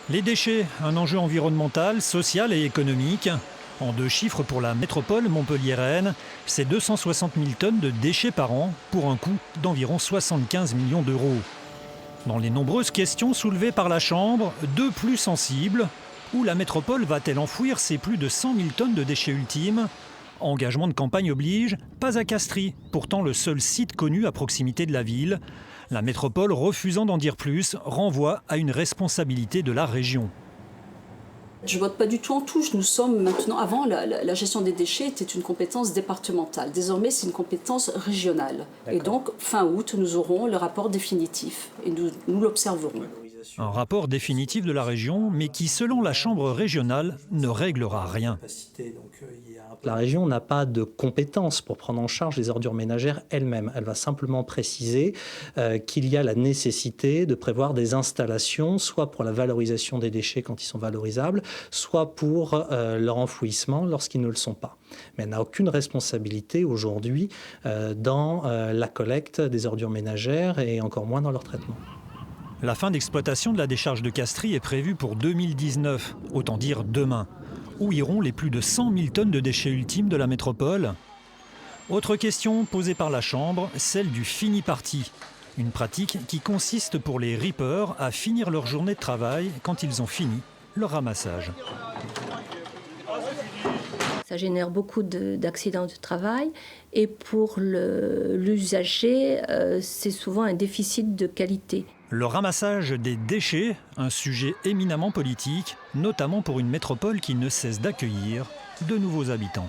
Les déchets, un enjeu environnemental, social et économique. En 2 chiffres pour la métropole montpelliéraine, c'est 260 000 tonnes de déchets par an pour un coût d'environ 75 millions d'euros. Dans les nombreuses questions soulevées par la Chambre, 2 plus sensibles. Où la métropole va-t-elle enfouir ses plus de 100 000 tonnes de déchets ultimes ? Engagement de campagne oblige, pas à Castries, pourtant le seul site connu à proximité de la ville. La métropole, refusant d'en dire plus, renvoie à une responsabilité de la région. Je ne vote pas du tout en touche. Nous sommes maintenant, avant, la gestion des déchets était une compétence départementale. Désormais, c'est une compétence régionale. Et donc, fin août, nous aurons le rapport définitif et nous l'observerons. Un rapport définitif de la région, mais qui, selon la Chambre régionale, ne réglera rien. La région n'a pas de compétence pour prendre en charge les ordures ménagères elle-même. Elle va simplement préciser qu'il y a la nécessité de prévoir des installations, soit pour la valorisation des déchets quand ils sont valorisables, soit pour leur enfouissement lorsqu'ils ne le sont pas. Mais elle n'a aucune responsabilité aujourd'hui dans la collecte des ordures ménagères et encore moins dans leur traitement. La fin d'exploitation de la décharge de Castries est prévue pour 2019, autant dire demain. Où iront les plus de 100 000 tonnes de déchets ultimes de la métropole ? Autre question posée par la Chambre, celle du fini-parti. Une pratique qui consiste pour les reapers à finir leur journée de travail quand ils ont fini leur ramassage. Ça génère beaucoup d'accidents de travail et pour l'usager, c'est souvent un déficit de qualité. Le ramassage des déchets, un sujet éminemment politique, notamment pour une métropole qui ne cesse d'accueillir de nouveaux habitants.